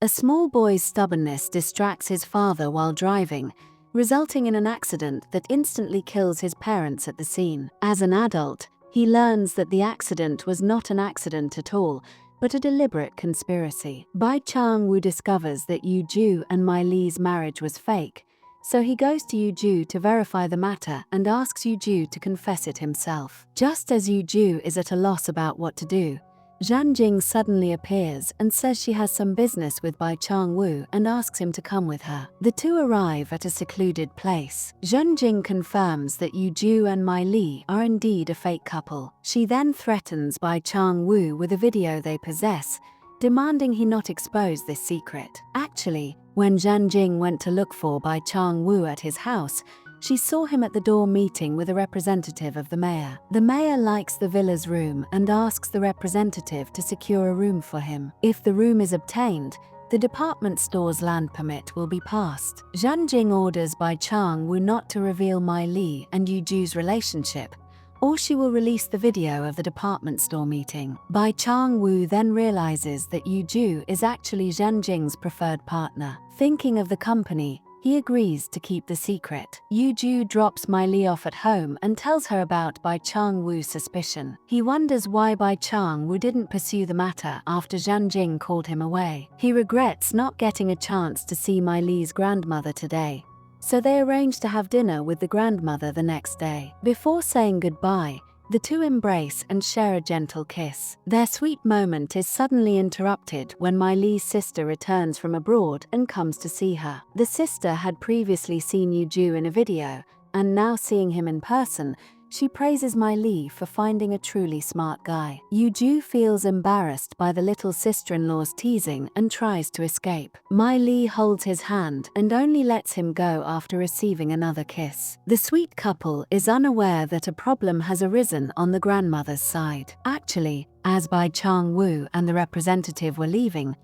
A small boy's stubbornness distracts his father while driving, resulting in an accident that instantly kills his parents at the scene. As an adult, he learns that the accident was not an accident at all, but a deliberate conspiracy. Bai Chang-woo discovers that Yu-ju and Mai-li's marriage was fake, so he goes to Yu-ju to verify the matter and asks Yu-ju to confess it himself. Just as Yu-ju is at a loss about what to do, Zhan Jing suddenly appears and says she has some business with Bai Chang-woo and asks him to come with her. The two arrive at a secluded place. Zhan Jing confirms that Yu-ju and Mai-li are indeed a fake couple. She then threatens Bai Chang-woo with a video they possess, demanding he not expose this secret. Actually, when Zhan Jing went to look for Bai Chang-woo at his house, she saw him at the door meeting with a representative of the mayor. The mayor likes the villa's room and asks the representative to secure a room for him. If the room is obtained, the department store's land permit will be passed. Zhan Jing orders Bai Chang-woo not to reveal Mai-li and Yu-ju's relationship, or she will release the video of the department store meeting. Bai Chang-woo then realizes that Yu-ju is actually Zhan Jing's preferred partner. Thinking of the company, he agrees to keep the secret. Yu-ju drops Mai-li off at home and tells her about Bai Chang-woo's suspicion. He wonders why Bai Chang-woo didn't pursue the matter after Zhan Jing called him away. He regrets not getting a chance to see Mai-li's grandmother today, so they arrange to have dinner with the grandmother the next day. Before saying goodbye, the two embrace and share a gentle kiss. Their sweet moment is suddenly interrupted when Mai-li's sister returns from abroad and comes to see her. The sister had previously seen Yu-ju in a video, and now seeing him in person, she praises Mai-li for finding a truly smart guy. Yu-ju feels embarrassed by the little sister-in-law's teasing and tries to escape. Mai-li holds his hand and only lets him go after receiving another kiss. The sweet couple is unaware that a problem has arisen on the grandmother's side. Actually, as Bai Chang-woo and the representative were leaving,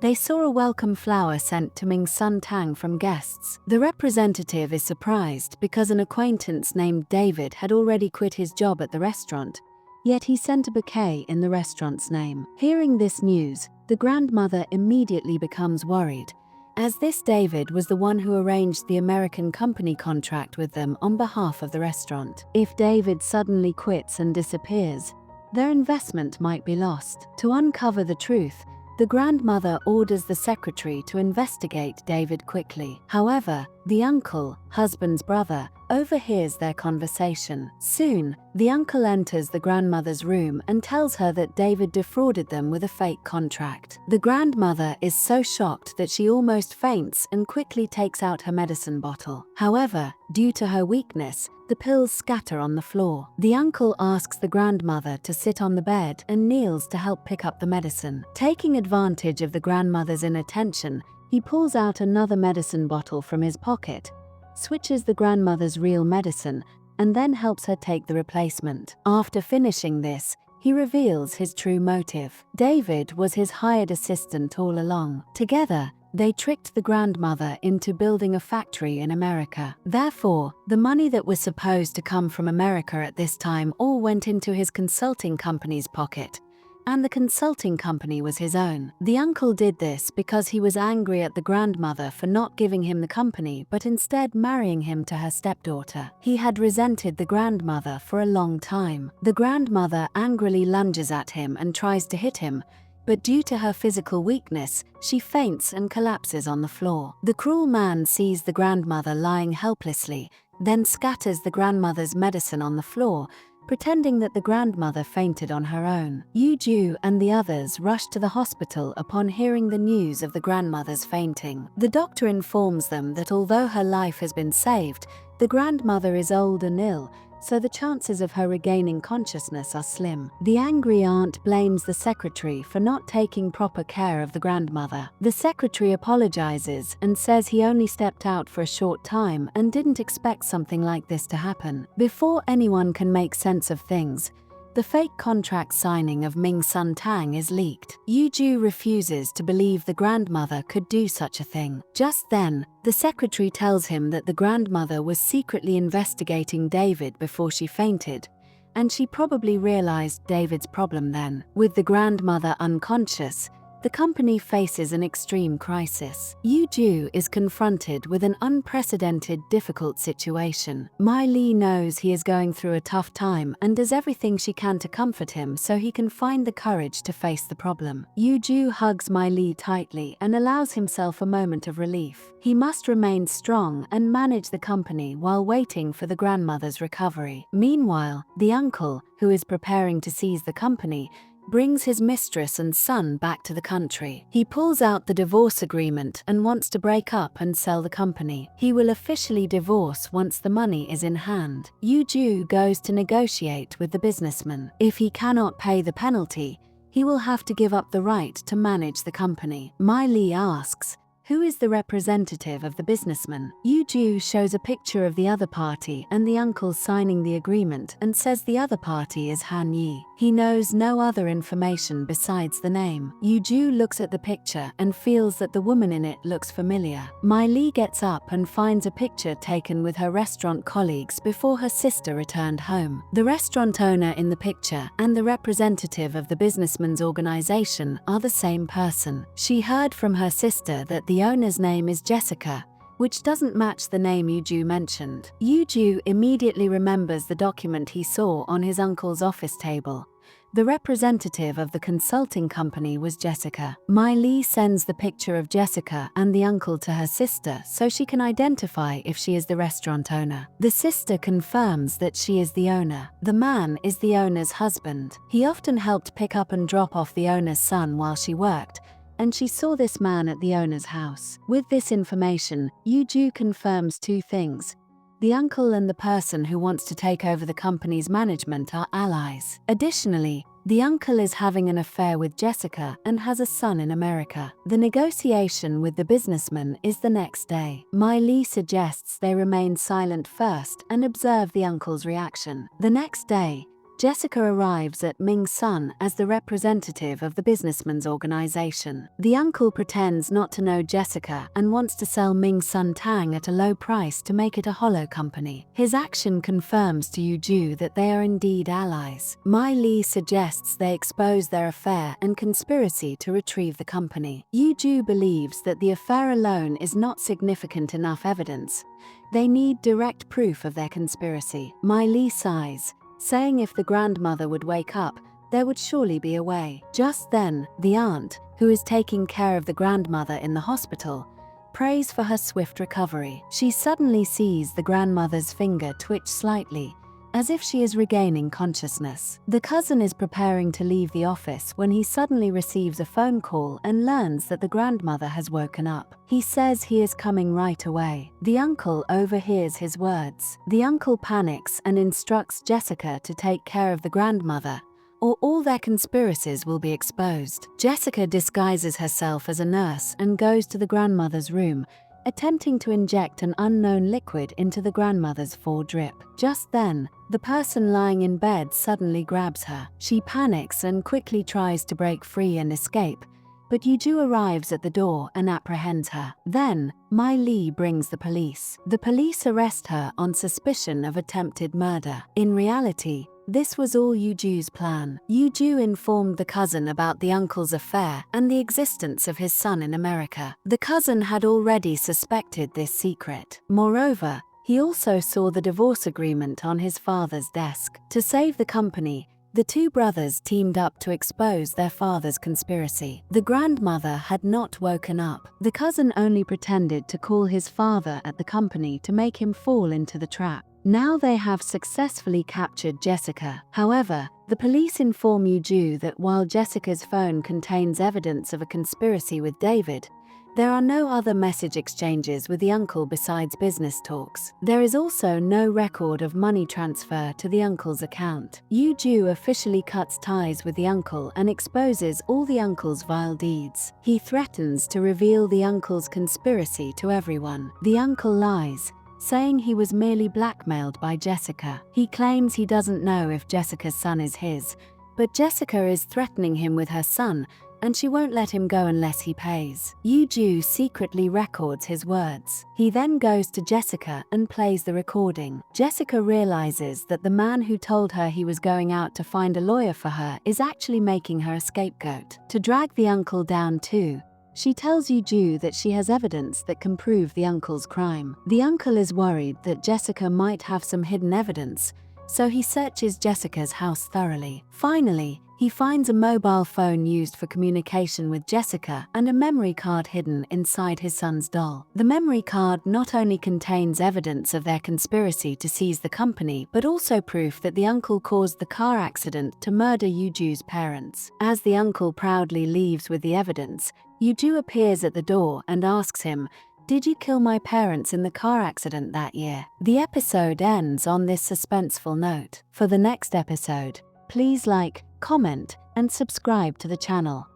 they saw a welcome flower sent to Ming Sun Tang from guests. The representative is surprised because an acquaintance named David had already quit his job at the restaurant, yet he sent a bouquet in the restaurant's name. Hearing this news, the grandmother immediately becomes worried, as this David was the one who arranged the American company contract with them on behalf of the restaurant. If David suddenly quits and disappears, their investment might be lost. To uncover the truth, the grandmother orders the secretary to investigate David quickly. However, the uncle, husband's brother, overhears their conversation. Soon, the uncle enters the grandmother's room and tells her that David defrauded them with a fake contract. The grandmother is so shocked that she almost faints and quickly takes out her medicine bottle. However, due to her weakness, the pills scatter on the floor. The uncle asks the grandmother to sit on the bed and kneels to help pick up the medicine. Taking advantage of the grandmother's inattention, he pulls out another medicine bottle from his pocket, switches the grandmother's real medicine, and then helps her take the replacement. After finishing this, he reveals his true motive. David was his hired assistant all along. Together, they tricked the grandmother into building a factory in America. Therefore, the money that was supposed to come from America at this time all went into his consulting company's pocket, and the consulting company was his own. The uncle did this because he was angry at the grandmother for not giving him the company but instead marrying him to her stepdaughter. He had resented the grandmother for a long time. The grandmother angrily lunges at him and tries to hit him, but due to her physical weakness, she faints and collapses on the floor. The cruel man sees the grandmother lying helplessly, then scatters the grandmother's medicine on the floor, pretending that the grandmother fainted on her own. Yu-ju and the others rush to the hospital upon hearing the news of the grandmother's fainting. The doctor informs them that although her life has been saved, the grandmother is old and ill, so the chances of her regaining consciousness are slim. The angry aunt blames the secretary for not taking proper care of the grandmother. The secretary apologizes and says he only stepped out for a short time and didn't expect something like this to happen. Before anyone can make sense of things, the fake contract signing of Ming Sun Tang is leaked. Yu-ju refuses to believe the grandmother could do such a thing. Just then, the secretary tells him that the grandmother was secretly investigating David before she fainted, and she probably realized David's problem then. With the grandmother unconscious, the company faces an extreme crisis. Yoo-joo is confronted with an unprecedented, difficult situation. My-lee knows he is going through a tough time and does everything she can to comfort him so he can find the courage to face the problem. Yoo-joo hugs My-lee tightly and allows himself a moment of relief. He must remain strong and manage the company while waiting for the grandmother's recovery. Meanwhile, the uncle, who is preparing to seize the company, brings his mistress and son back to the country. He pulls out the divorce agreement and wants to break up and sell the company. He will officially divorce once the money is in hand. Yoo-joo goes to negotiate with the businessman. If he cannot pay the penalty, he will have to give up the right to manage the company. My-lee asks, "Who is the representative of the businessman?" Yoo-joo shows a picture of the other party and the uncle signing the agreement and says the other party is Han-yi. He knows no other information besides the name. Yoo-joo looks at the picture and feels that the woman in it looks familiar. My-lee gets up and finds a picture taken with her restaurant colleagues before her sister returned home. The restaurant owner in the picture and the representative of the businessman's organization are the same person. She heard from her sister that the owner's name is Jessica, which doesn't match the name Yoo-joo mentioned. Yoo-joo immediately remembers the document he saw on his uncle's office table. The representative of the consulting company was Jessica. My-lee sends the picture of Jessica and the uncle to her sister so she can identify if she is the restaurant owner. The sister confirms that she is the owner. The man is the owner's husband. He often helped pick up and drop off the owner's son while she worked, and she saw this man at the owner's house. With this information, Yoo-joo confirms two things. The uncle and the person who wants to take over the company's management are allies. Additionally, the uncle is having an affair with Jessica and has a son in America. The negotiation with the businessman is the next day. My-lee suggests they remain silent first and observe the uncle's reaction. The next day, Jessica arrives at Ming's son as the representative of the businessman's organization. The uncle pretends not to know Jessica and wants to sell Ming's son Tang at a low price to make it a hollow company. His action confirms to Yoo-joo that they are indeed allies. My-lee suggests they expose their affair and conspiracy to retrieve the company. Yoo-joo believes that the affair alone is not significant enough evidence. They need direct proof of their conspiracy. My-lee sighs, saying if the grandmother would wake up, there would surely be a way. Just then, the aunt, who is taking care of the grandmother in the hospital, prays for her swift recovery. She suddenly sees the grandmother's finger twitch slightly, as if she is regaining consciousness. The cousin is preparing to leave the office when he suddenly receives a phone call and learns that the grandmother has woken up. He says he is coming right away. The uncle overhears his words. The uncle panics and instructs Jessica to take care of the grandmother, or all their conspiracies will be exposed. Jessica disguises herself as a nurse and goes to the grandmother's room, attempting to inject an unknown liquid into the grandmother's foredrip. Just then, the person lying in bed suddenly grabs her. She panics and quickly tries to break free and escape, but Yoo-joo arrives at the door and apprehends her. Then, My-lee brings the police. The police arrest her on suspicion of attempted murder. In reality, this was all Yoo-joo's plan. Yoo-joo informed the cousin about the uncle's affair and the existence of his son in America. The cousin had already suspected this secret. Moreover, he also saw the divorce agreement on his father's desk. To save the company, the two brothers teamed up to expose their father's conspiracy. The grandmother had not woken up. The cousin only pretended to call his father at the company to make him fall into the trap. Now they have successfully captured Jessica. However, the police inform Yoo-joo that while Jessica's phone contains evidence of a conspiracy with David, there are no other message exchanges with the uncle besides business talks. There is also no record of money transfer to the uncle's account. Yoo-joo officially cuts ties with the uncle and exposes all the uncle's vile deeds. He threatens to reveal the uncle's conspiracy to everyone. The uncle lies, saying he was merely blackmailed by Jessica. He claims he doesn't know if Jessica's son is his, but Jessica is threatening him with her son, and she won't let him go unless he pays. Yoo secretly records his words. He then goes to Jessica and plays the recording. Jessica realizes that the man who told her he was going out to find a lawyer for her is actually making her a scapegoat. To drag the uncle down too, she tells Yoo that she has evidence that can prove the uncle's crime. The uncle is worried that Jessica might have some hidden evidence, so he searches Jessica's house thoroughly. Finally, he finds a mobile phone used for communication with Jessica and a memory card hidden inside his son's doll. The memory card not only contains evidence of their conspiracy to seize the company, but also proof that the uncle caused the car accident to murder Yoo's parents. As the uncle proudly leaves with the evidence, Yoo appears at the door and asks him, "Did you kill my parents in the car accident that year?" The episode ends on this suspenseful note. For the next episode, please like, comment, and subscribe to the channel.